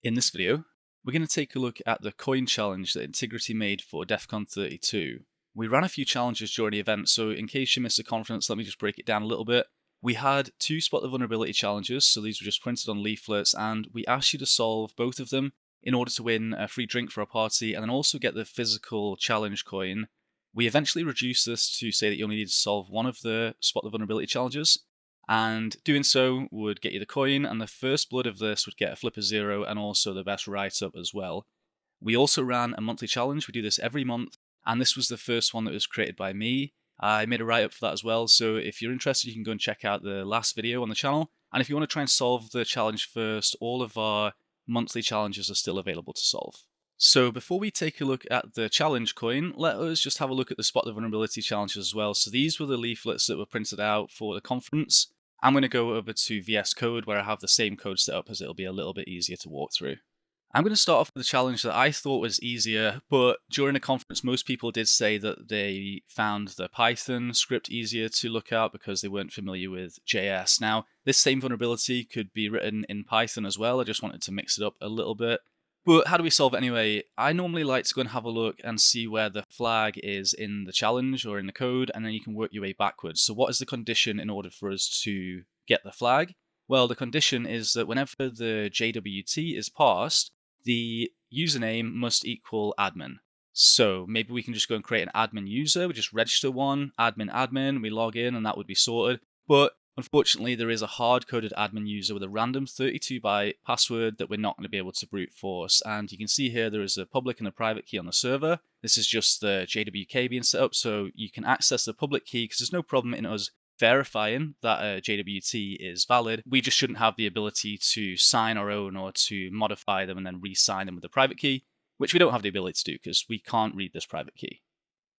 In this video, we're going to take a look at the coin challenge that Intigriti made for Defcon 32. We ran a few challenges during the event, so in case you missed the conference, let me just break it down a little bit. We had two spot the vulnerability challenges, so these were just printed on leaflets, and we asked you to solve both of them in order to win a free drink for a party and then also get the physical challenge coin. We eventually reduced this to say that you only need to solve one of the spot the vulnerability challenges, and doing so would get you the coin, and the first blood of this would get a flip of 0 and also the best write-up as well. We also ran a monthly challenge. We do this every month, and this was the first one that was created by me. I made a write-up for that as well, so if you're interested, you can go and check out the last video on the channel. And if you want to try and solve the challenge first, all of our monthly challenges are still available to solve. So before we take a look at the challenge coin, let us just have a look at the spot the vulnerability challenges as well. So these were the leaflets that were printed out for the conference. I'm going to go over to VS Code where I have the same code set up as it'll be a little bit easier to walk through. I'm going to start off with the challenge that I thought was easier, but during the conference most people did say that they found the Python script easier to look at because they weren't familiar with JS. Now, this same vulnerability could be written in Python as well. I just wanted to mix it up a little bit. But how do we solve it anyway? I normally like to go and have a look and see where the flag is in the challenge or in the code, and then you can work your way backwards. So what is the condition in order for us to get the flag? Well, the condition is that whenever the JWT is passed, the username must equal admin. So maybe we can just go and create an admin user. We just register one, admin, we log in, and that would be sorted. But unfortunately, there is a hard-coded admin user with a random 32-byte password that we're not going to be able to brute force. And you can see here there is a public and a private key on the server. This is just the JWK being set up, so you can access the public key because there's no problem in us verifying that a JWT is valid. We just shouldn't have the ability to sign our own or to modify them and then re-sign them with the private key, which we don't have the ability to do because we can't read this private key.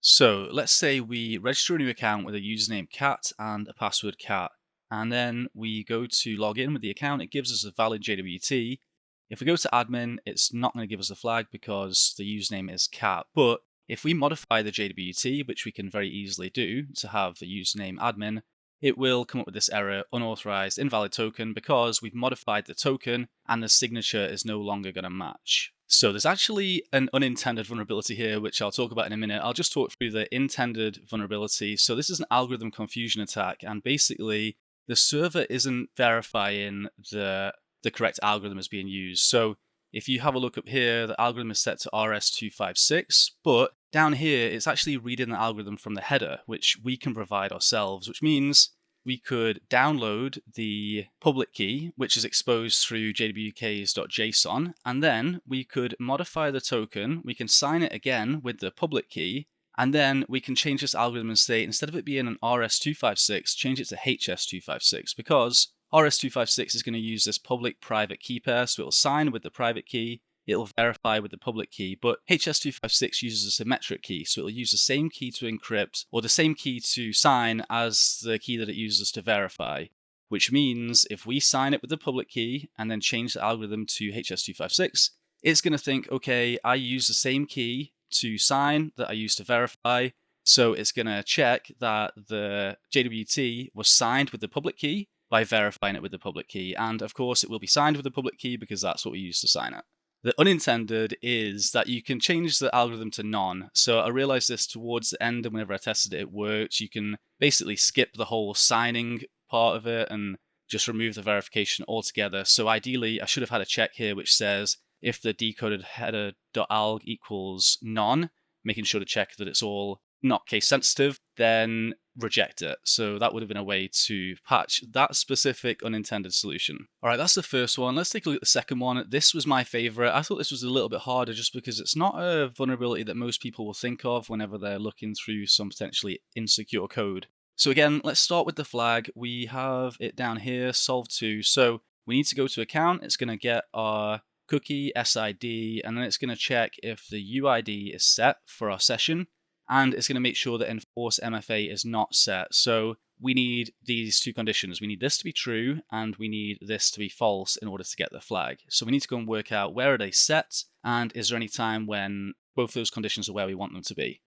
So let's say we register a new account with a username cat and a password cat. And then we go to log in with the account. It gives us a valid JWT. If we go to admin, it's not going to give us a flag because the username is cat. But if we modify the JWT, which we can very easily do to have the username admin, it will come up with this error, unauthorized invalid token, because we've modified the token and the signature is no longer going to match. So there's actually an unintended vulnerability here, which I'll talk about in a minute. I'll just talk through the intended vulnerability. So this is an algorithm confusion attack, and basically the server isn't verifying the correct algorithm is being used. So if you have a look up here, the algorithm is set to RS256, but down here, it's actually reading the algorithm from the header, which we can provide ourselves, which means we could download the public key, which is exposed through jwks.json, and then we could modify the token. We can sign it again with the public key, and then we can change this algorithm and say, instead of it being an RS256, change it to HS256, because RS256 is going to use this public-private key pair, so it'll sign with the private key, it'll verify with the public key, but HS256 uses a symmetric key, so it'll use the same key to encrypt, or the same key to sign as the key that it uses to verify, which means if we sign it with the public key and then change the algorithm to HS256, it's going to think, okay, I use the same key to sign that I used to verify, so it's going to check that the JWT was signed with the public key by verifying it with the public key, and of course it will be signed with the public key because that's what we use to sign it. The unintended is that you can change the algorithm to none. So I realized this towards the end, and whenever I tested it, it worked. You can basically skip the whole signing part of it and just remove the verification altogether. So ideally, I should have had a check here which says if the decoded header.alg equals none, making sure to check that it's all not case sensitive, then reject it. So that would have been a way to patch that specific unintended solution. All right, that's the first one. Let's take a look at the second one. This was my favorite. I thought this was a little bit harder just because it's not a vulnerability that most people will think of whenever they're looking through some potentially insecure code. So again, let's start with the flag. We have it down here, solve2. So we need to go to account. It's going to get our cookie SID, and then it's going to check if the UID is set for our session. And it's going to make sure that enforce MFA is not set. So we need these two conditions. We need this to be true, and we need this to be false in order to get the flag. So we need to go and work out where are they set, and is there any time when both those conditions are where we want them to be.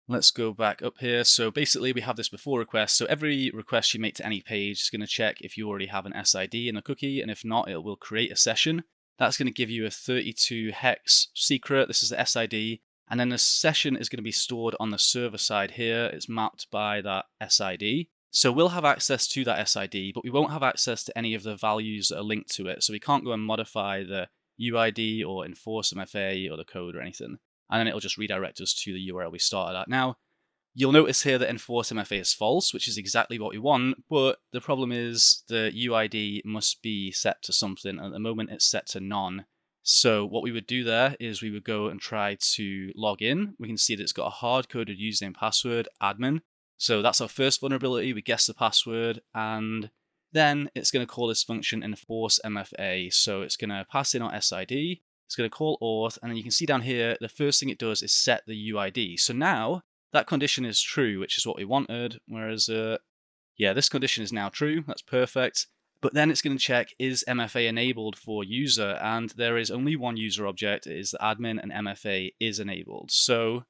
Let's go back up here. So basically we have this before request. So every request you make to any page is going to check if you already have an SID in a cookie, and if not, it will create a session. That's going to give you a 32 hex secret. This is the SID. And then the session is going to be stored on the server side here. It's mapped by that SID. So we'll have access to that SID, but we won't have access to any of the values that are linked to it. So we can't go and modify the UID or enforce MFA or the code or anything. And then it'll just redirect us to the URL we started at. Now, you'll notice here that enforce MFA is false, which is exactly what we want, but the problem is the UID must be set to something. At the moment, it's set to none. So what we would do there is we would go and try to log in. We can see that it's got a hard-coded username password, admin. So that's our first vulnerability. We guess the password, and then it's going to call this function enforce MFA. So it's going to pass in our SID, it's going to call auth, and then you can see down here, the first thing it does is set the UID. So now that condition is true, which is what we wanted, whereas, this condition is now true. That's perfect. But then it's going to check, is MFA enabled for user? And there is only one user object. It is the admin, and MFA is enabled. So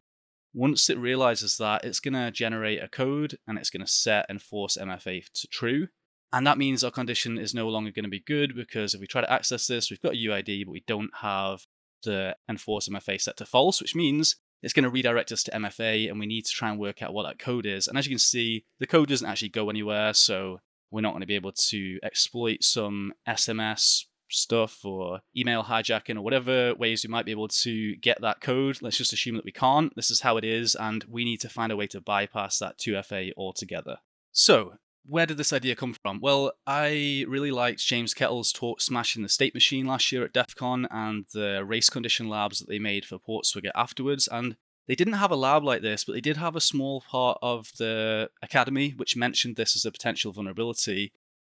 once it realizes that, it's going to generate a code, and it's going to set enforce MFA to true. And that means our condition is no longer going to be good, because if we try to access this, we've got a UID, but we don't have the enforce MFA set to false, which means it's going to redirect us to MFA, and we need to try and work out what that code is. And as you can see, the code doesn't actually go anywhere, so we're not going to be able to exploit some SMS stuff or email hijacking or whatever ways we might be able to get that code. Let's just assume that we can't. This is how it is, and we need to find a way to bypass that 2FA altogether. So, where did this idea come from? Well, I really liked James Kettle's talk Smashing the State Machine last year at Defcon, and the race condition labs that they made for Portswigger afterwards, and they didn't have a lab like this, but they did have a small part of the academy which mentioned this as a potential vulnerability.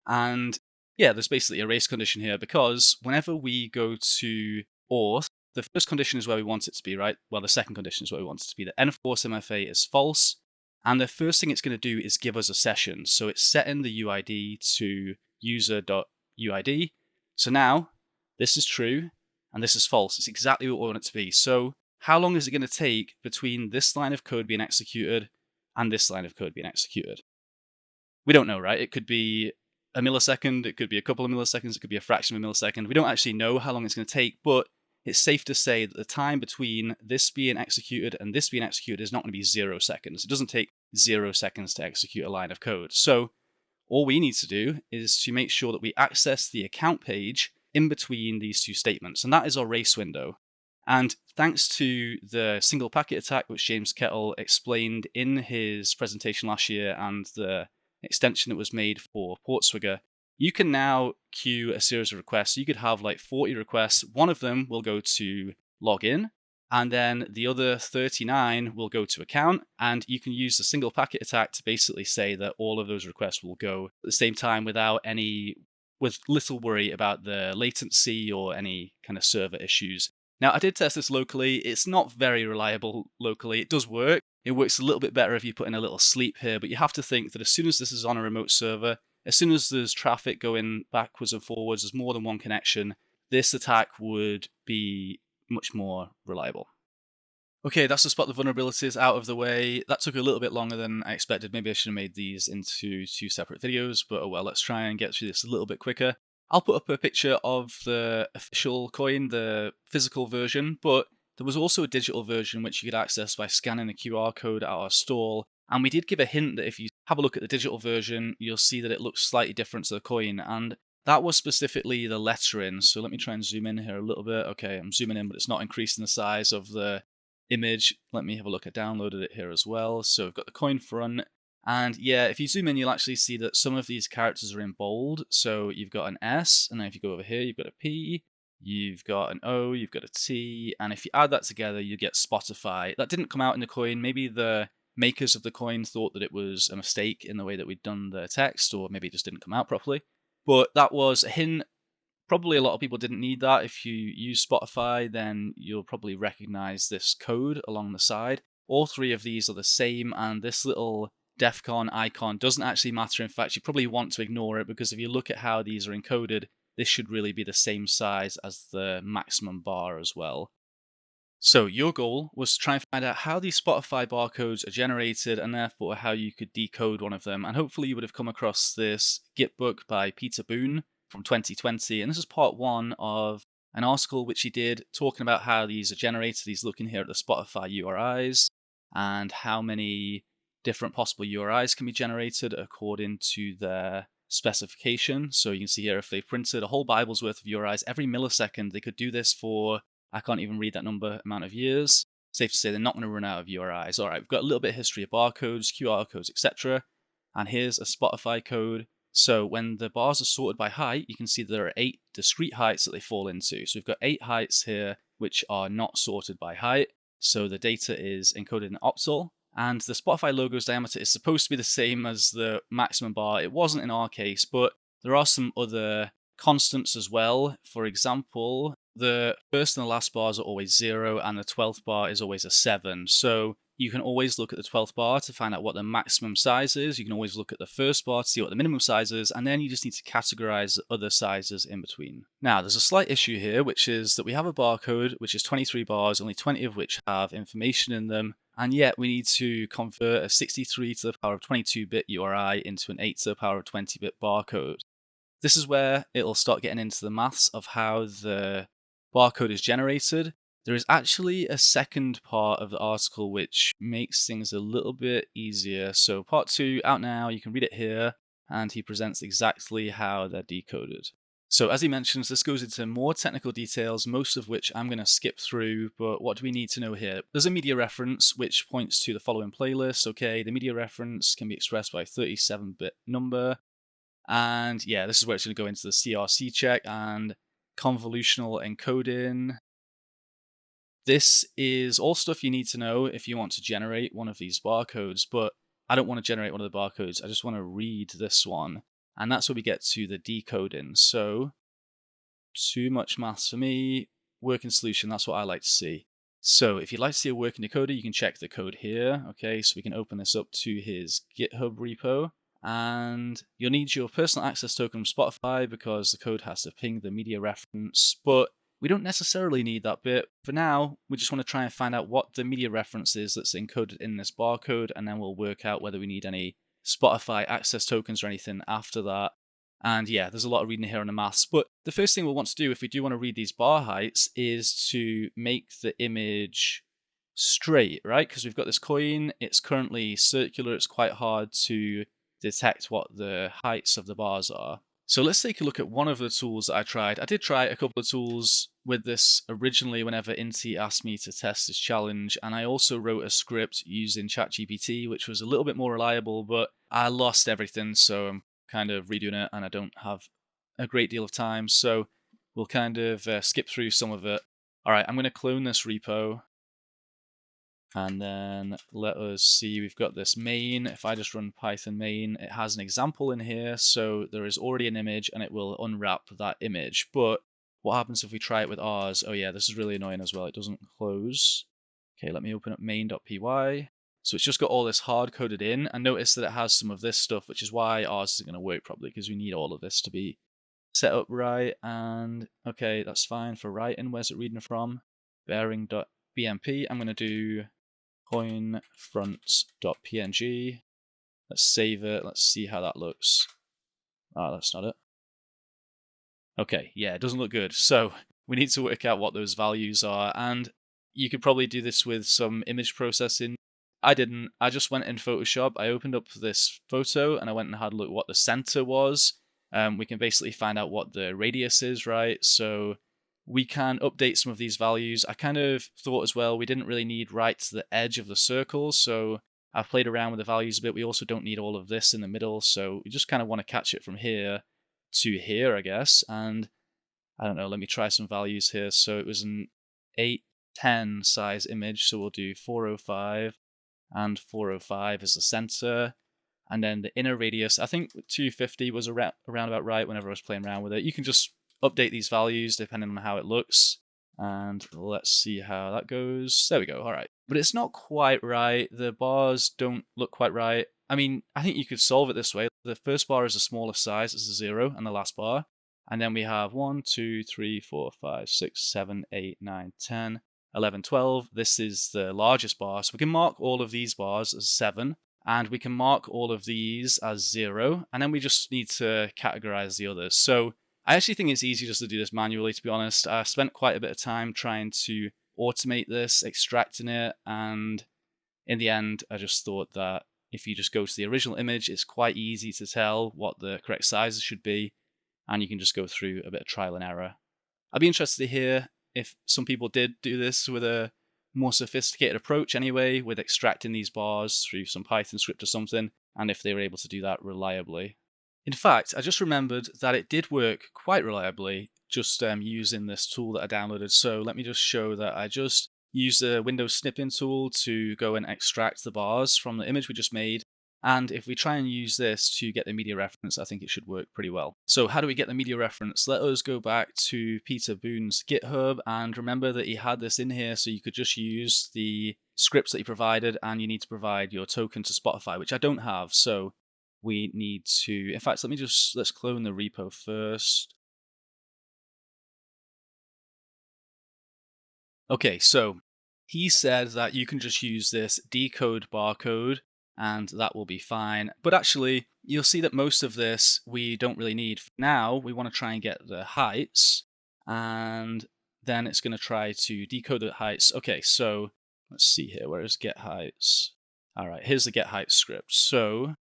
And yeah, there's basically a race condition here, because whenever we go to auth, the first condition is where we want it to be, right? Well, the second condition is where we want it to be. The enforce MFA is false. And the first thing it's going to do is give us a session. So it's setting the UID to user.uid. So now this is true and this is false. It's exactly what we want it to be. So how long is it going to take between this line of code being executed and this line of code being executed? We don't know, right? It could be a millisecond, it could be a couple of milliseconds, it could be a fraction of a millisecond. We don't actually know how long it's going to take, but it's safe to say that the time between this being executed and this being executed is not going to be 0 seconds. It doesn't take 0 seconds to execute a line of code. So all we need to do is to make sure that we access the account page in between these two statements, and that is our race window. And thanks to the single packet attack, which James Kettle explained in his presentation last year, and the extension that was made for Portswigger, you can now queue a series of requests. You could have like 40 requests. One of them will go to login, and then the other 39 will go to account. And you can use the single packet attack to basically say that all of those requests will go at the same time with little worry about the latency or any kind of server issues. Now, I did test this locally. It's not very reliable locally. It does work. It works a little bit better if you put in a little sleep here, but you have to think that as soon as this is on a remote server, as soon as there's traffic going backwards and forwards, there's more than one connection, this attack would be much more reliable. Okay, that's to spot the vulnerabilities out of the way. That took a little bit longer than I expected. Maybe I should have made these into 2 separate videos, but oh well, let's try and get through this a little bit quicker. I'll put up a picture of the official coin, the physical version, but there was also a digital version which you could access by scanning the QR code at our stall. And we did give a hint that if you have a look at the digital version, you'll see that it looks slightly different to the coin. And that was specifically the lettering. So let me try and zoom in here a little bit. Okay, I'm zooming in, but it's not increasing the size of the image. Let me have a look. I downloaded it here as well. So we've got the coin front. And yeah, if you zoom in, you'll actually see that some of these characters are in bold. So you've got an S, and then if you go over here, you've got a P, you've got an O, you've got a T, and if you add that together, you get Spotify. That didn't come out in the coin. Maybe the makers of the coin thought that it was a mistake in the way that we'd done the text, or maybe it just didn't come out properly. But that was a hint. Probably a lot of people didn't need that. If you use Spotify, then you'll probably recognize this code along the side. All 3 of these are the same, and this little Defcon icon doesn't actually matter. In fact, you probably want to ignore it, because if you look at how these are encoded, this should really be the same size as the maximum bar as well. So your goal was to try and find out how these Spotify barcodes are generated, and therefore how you could decode one of them. And hopefully you would have come across this Git book by Peter Boone from 2020. And this is part 1 of an article which he did talking about how these are generated. He's looking here at the Spotify URIs and how many different possible URIs can be generated according to their specification. So you can see here, if they printed a whole Bible's worth of URIs every millisecond, they could do this for, I can't even read that amount of years. Safe to say they're not going to run out of URIs. All right, we've got a little bit of history of barcodes, QR codes, etc. And here's a Spotify code. So when the bars are sorted by height, you can see there are 8 discrete heights that they fall into. So we've got 8 heights here which are not sorted by height. So the data is encoded in octal. And the Spotify logo's diameter is supposed to be the same as the maximum bar. It wasn't in our case, but there are some other constants as well. For example, the first and the last bars are always 0, and the 12th bar is always a 7. So you can always look at the 12th bar to find out what the maximum size is. You can always look at the first bar to see what the minimum size is, and then you just need to categorize the other sizes in between. Now, there's a slight issue here, which is that we have a barcode, which is 23 bars, only 20 of which have information in them, and yet we need to convert a 63 to the power of 22-bit URI into an 8 to the power of 20-bit barcode. This is where it'll start getting into the maths of how the barcode is generated. There is actually a second part of the article which makes things a little bit easier. So part 2 out now, you can read it here, and he presents exactly how they're decoded. So as he mentions, this goes into more technical details, most of which I'm going to skip through, but what do we need to know here? There's a media reference which points to the following playlist. Okay, the media reference can be expressed by a 37-bit number. And yeah, this is where it's going to go into the CRC check and convolutional encoding. This is all stuff you need to know if you want to generate one of these barcodes, but I don't want to generate one of the barcodes. I just want to read this one. And that's where we get to the decoding. So, too much maths for me. Working solution, that's what I like to see. So, if you'd like to see a working decoder, you can check the code here. Okay, so we can open this up to his GitHub repo. And you'll need your personal access token from Spotify because the code has to ping the media reference. But we don't necessarily need that bit. For now, we just want to try and find out what the media reference is that's encoded in this barcode, and then we'll work out whether we need any Spotify access tokens or anything after that. And yeah, there's a lot of reading here on the maths, but the first thing we'll want to do if we do want to read these bar heights is to make the image straight, right? Because we've got this coin, it's currently circular, it's quite hard to detect what the heights of the bars are. So let's take a look at one of the tools that I tried. I did try a couple of tools with this originally whenever Inti asked me to test this challenge, and I also wrote a script using ChatGPT, which was a little bit more reliable, but I lost everything, so I'm kind of redoing it, and I don't have a great deal of time, so we'll kind of skip through some of it. All right, I'm going to clone this repo. And then let us see, we've got this main. If I just run Python main, it has an example in here. So there is already an image and it will unwrap that image. But what happens if we try it with ours? Oh yeah, this is really annoying as well. It doesn't close. Okay, let me open up main.py. So it's just got all this hard coded in. And notice that it has some of this stuff, which is why ours isn't going to work probably, because we need all of this to be set up right. And okay, that's fine for writing. Where's it reading from? Bearing.bmp. I'm going to do coinfronts.png. Let's save it. Let's see how that looks. Ah, that's not it. Okay, yeah, it doesn't look good. So we need to work out what those values are. And you could probably do this with some image processing. I didn't. I just went in Photoshop. I opened up this photo and I went and had a look at what the center was. We can basically find out what the radius is, right? So we can update some of these values. I kind of thought as well, we didn't really need right to the edge of the circle, so I've played around with the values a bit. We also don't need all of this in the middle, so we just kind of want to catch it from here to here, I guess. And I don't know, let me try some values here. So it was an 810 size image, so we'll do 405 and 405 as the center. And then the inner radius, I think 250 was around about right whenever I was playing around with it. You can just update these values depending on how it looks. And let's see how that goes. There we go. All right. But it's not quite right. The bars don't look quite right. I mean, I think you could solve it this way. The first bar is the smallest size. It's a 0, and the last bar. And then we have 1, 2, 3, 4, 5, 6, 7, 8, 9, 10, 11, 12. This is the largest bar. So we can mark all of these bars as 7. And we can mark all of these as 0. And then we just need to categorize the others. So I actually think it's easy just to do this manually, to be honest. I spent quite a bit of time trying to automate this, extracting it, and in the end, I just thought that if you just go to the original image, it's quite easy to tell what the correct sizes should be, and you can just go through a bit of trial and error. I'd be interested to hear if some people did do this with a more sophisticated approach anyway, with extracting these bars through some Python script or something, and if they were able to do that reliably. In fact, I just remembered that it did work quite reliably just using this tool that I downloaded. So let me just show that I just used the Windows snipping tool to go and extract the bars from the image we just made. And if we try and use this to get the media reference, I think it should work pretty well. So how do we get the media reference? Let us go back to Peter Boone's GitHub, and remember that he had this in here, so you could just use the scripts that he provided, and you need to provide your token to Spotify, which I don't have. So we need to, in fact, let's clone the repo first. Okay, so he said that you can just use this decode barcode and that will be fine. But actually, you'll see that most of this we don't really need. Now, we want to try and get the heights, and then it's going to try to decode the heights. Okay, so let's see here. Where is get heights? All right, here's the get heights script. So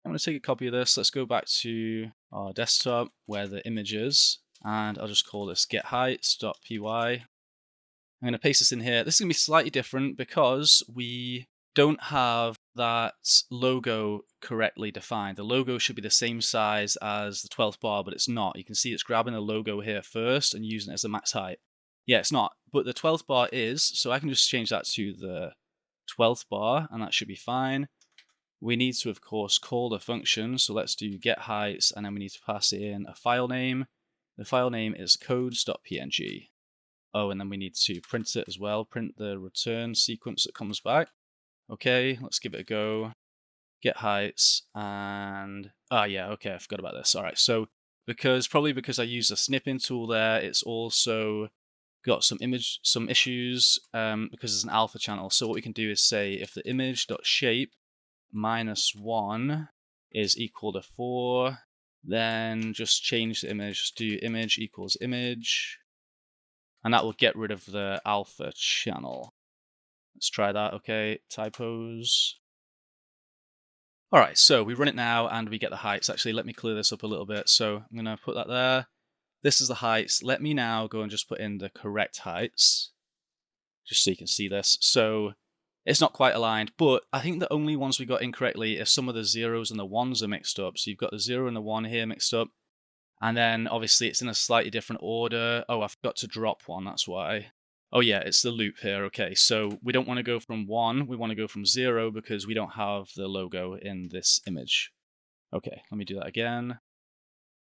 I'm going to take a copy of this. Let's go back to our desktop where the image is, and I'll just call this get heights.py. I'm going to paste this in here. This is going to be slightly different because we don't have that logo correctly defined. The logo should be the same size as the 12th bar, but it's not. You can see it's grabbing the logo here first and using it as the max height. Yeah, it's not, but the 12th bar is, so I can just change that to the 12th bar, and that should be fine. We need to, of course, call the function, so let's do get heights, and then we need to pass in a file name. The file name is codes.png. Oh, and then we need to print it as well, print the return sequence that comes back. Okay, let's give it a go. Get heights, and yeah, okay, I forgot about this. All right, so probably because I used a snipping tool there, it's also got some issues because it's an alpha channel. So what we can do is say if the image.shape -1 is equal to 4, then just change the image, just do image equals image, and that will get rid of the alpha channel. Let's try that. Okay, typos. All right, so we run it now and we get the heights. Actually, let me clear this up a little bit. So I'm going to put that there. This is the heights. Let me now go and just put in the correct heights, just so you can see this. So it's not quite aligned, but I think the only ones we got incorrectly are some of the zeros and the ones are mixed up. So you've got the 0 and the 1 here mixed up. And then obviously it's in a slightly different order. Oh, I forgot to drop one, that's why. Oh yeah, it's the loop here. Okay, so we don't want to go from 1, we want to go from 0 because we don't have the logo in this image. Okay, let me do that again.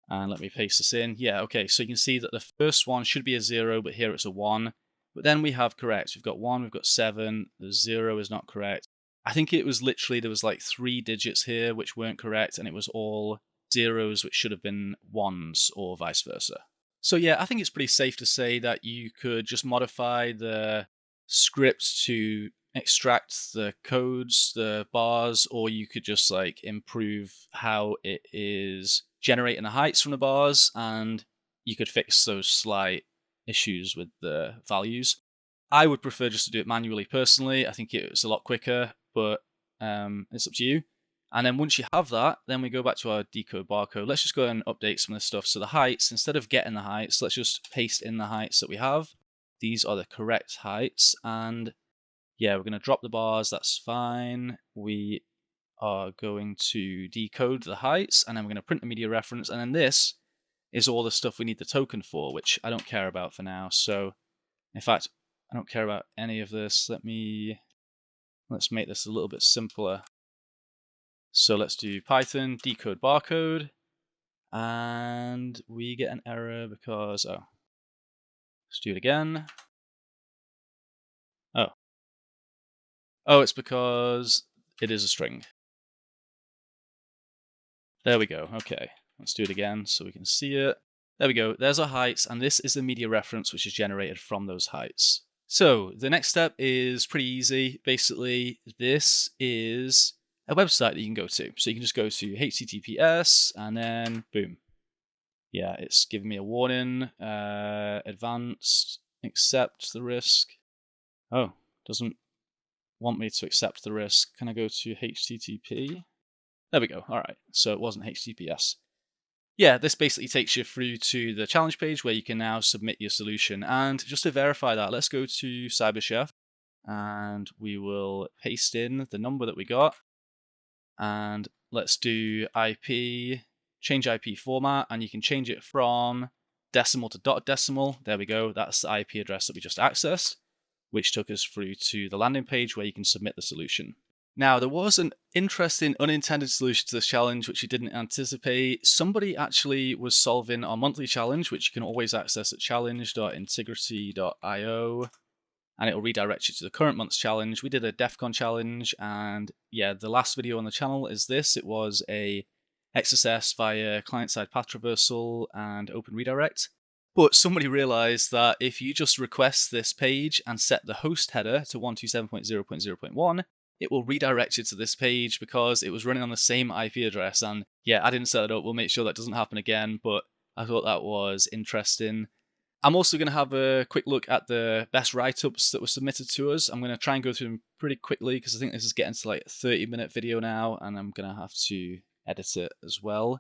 And let me paste this in. Yeah, okay, so you can see that the first one should be a 0, but here it's a 1. But then we have correct. We've got 1, we've got 7, the 0 is not correct. I think it was literally, there was like 3 digits here which weren't correct, and it was all zeros which should have been 1s or vice versa. So yeah, I think it's pretty safe to say that you could just modify the script to extract the codes, the bars, or you could just like improve how it is generating the heights from the bars, and you could fix those slight issues with the values. I would prefer just to do it manually personally. I think it's a lot quicker, but it's up to you. And then once you have that, then we go back to our decode barcode. Let's just go and update some of this stuff. So the heights, instead of getting the heights, let's just paste in the heights that we have. These are the correct heights. And yeah, we're going to drop the bars. That's fine. We are going to decode the heights, and then we're going to print the media reference. And then this is all the stuff we need the token for, which I don't care about for now. So in fact, I don't care about any of this. Let's make this a little bit simpler. So let's do Python decode barcode, and we get an error because, let's do it again. Oh, it's because it is a string. There we go. Okay, let's do it again so we can see it. There we go. There's our heights, and this is the media reference which is generated from those heights. So the next step is pretty easy. Basically, this is a website that you can go to. So you can just go to HTTPS and then boom. Yeah, it's giving me a warning. Advanced, accept the risk. Oh, doesn't want me to accept the risk. Can I go to HTTP? There we go. All right. So it wasn't HTTPS. Yeah, this basically takes you through to the challenge page where you can now submit your solution. And just to verify that, let's go to CyberChef and we will paste in the number that we got. And let's do IP, change IP format, and you can change it from decimal to dot decimal. There we go. That's the IP address that we just accessed, which took us through to the landing page where you can submit the solution. Now, there was an interesting unintended solution to this challenge, which you didn't anticipate. Somebody actually was solving our monthly challenge, which you can always access at challenge.intigriti.io, and it will redirect you to the current month's challenge. We did a Defcon challenge, and yeah, the last video on the channel is this. It was a XSS via client-side path traversal and open redirect. But somebody realized that if you just request this page and set the host header to 127.0.0.1, it will redirect you to this page because it was running on the same IP address. And yeah, I didn't set it up. We'll make sure that doesn't happen again, but I thought that was interesting. I'm also going to have a quick look at the best write-ups that were submitted to us. I'm going to try and go through them pretty quickly because I think this is getting to like a 30-minute video now, and I'm going to have to edit it as well.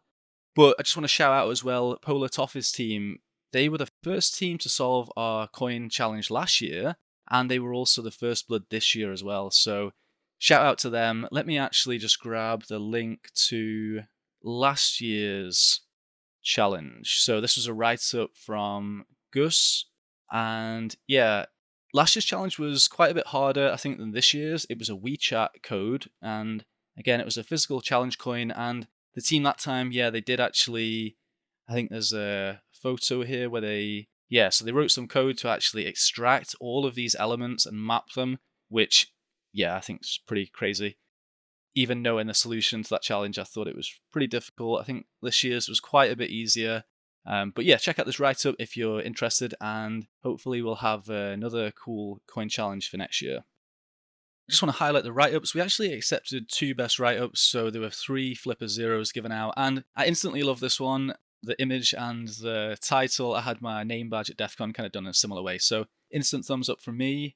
But I just want to shout out as well, Polar Toffee's team. They were the first team to solve our coin challenge last year, and they were also the first blood this year as well. So shout out to them. Let me actually just grab the link to last year's challenge. So this was a write-up from Gus, and yeah, last year's challenge was quite a bit harder, I think, than this year's. It was a WeChat code, and again, it was a physical challenge coin, and the team that time, yeah, they did actually, I think there's a photo here where so they wrote some code to actually extract all of these elements and map them, which, yeah, I think is pretty crazy. Even knowing the solution to that challenge, I thought it was pretty difficult. I think this year's was quite a bit easier. But yeah, check out this write-up if you're interested, and hopefully we'll have another cool coin challenge for next year. I just want to highlight the write-ups. We actually accepted 2 best write-ups, so there were 3 flipper zeros given out, and I instantly love this one. The image and the title, I had my name badge at Defcon kind of done in a similar way, so instant thumbs up from me.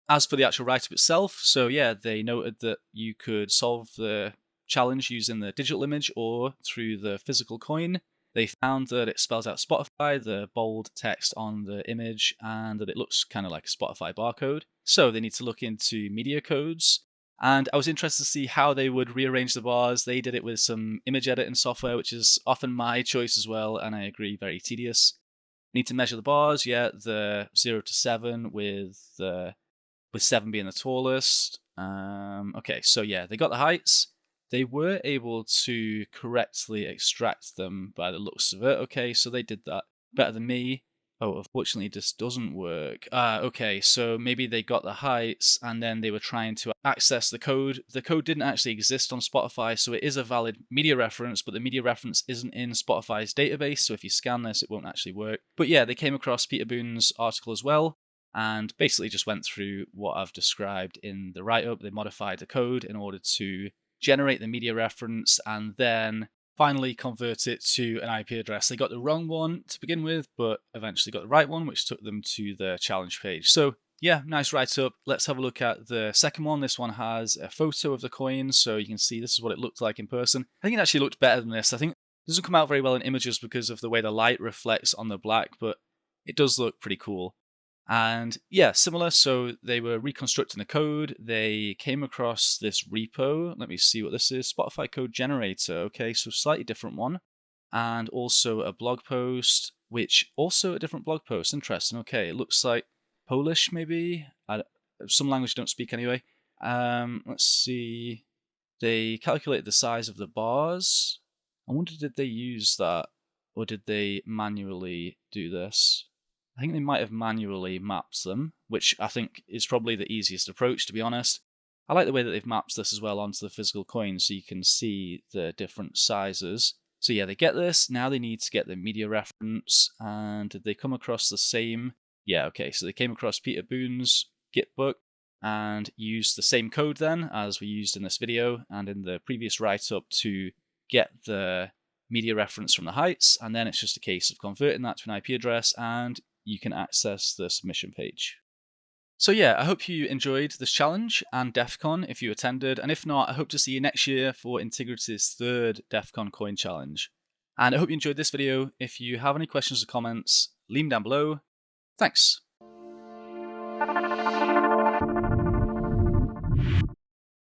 As for the actual write-up itself, so yeah, they noted that you could solve the challenge using the digital image or through the physical coin. They found that it spells out Spotify, the bold text on the image, and that it looks kind of like a Spotify barcode. So they need to look into media codes. And I was interested to see how they would rearrange the bars. They did it with some image editing software, which is often my choice as well, and I agree, very tedious. Need to measure the bars, yeah, the 0 to 7 with 7 being the tallest. Okay, so yeah, they got the heights. They were able to correctly extract them by the looks of it. Okay, so they did that better than me. Oh, unfortunately, this doesn't work. Okay, so maybe they got the heights and then they were trying to access the code. The code didn't actually exist on Spotify, so it is a valid media reference, but the media reference isn't in Spotify's database, so if you scan this, it won't actually work. But yeah, they came across Peter Boone's article as well, and basically just went through what I've described in the write-up. They modified the code in order to generate the media reference and then finally convert it to an IP address. They got the wrong one to begin with, but eventually got the right one, which took them to the challenge page. So yeah, nice write-up. Let's have a look at the second one. This one has a photo of the coin, so you can see this is what it looked like in person. I think it actually looked better than this. I think it doesn't come out very well in images because of the way the light reflects on the black, but it does look pretty cool. And yeah, similar. So they were reconstructing the code. They came across this repo. Let me see what this is. Spotify code generator. Okay, so slightly different one. And also a blog post, which also a different blog post. Interesting. Okay, it looks like Polish maybe. Some language I don't speak anyway. Let's see. They calculated the size of the bars. I wonder, did they use that? Or did they manually do this? I think they might have manually mapped them, which I think is probably the easiest approach, to be honest. I like the way that they've mapped this as well onto the physical coin so you can see the different sizes. So yeah, they get this. Now they need to get the media reference. And did they come across the same? Yeah, okay. So they came across Peter Boone's Git book and used the same code then as we used in this video and in the previous write-up to get the media reference from the heights, and then it's just a case of converting that to an IP address and you can access the submission page. So yeah, I hope you enjoyed this challenge and Defcon if you attended, and if not, I hope to see you next year for Intigriti's 3rd Defcon coin challenge. And I hope you enjoyed this video. If you have any questions or comments, leave them down below. Thanks.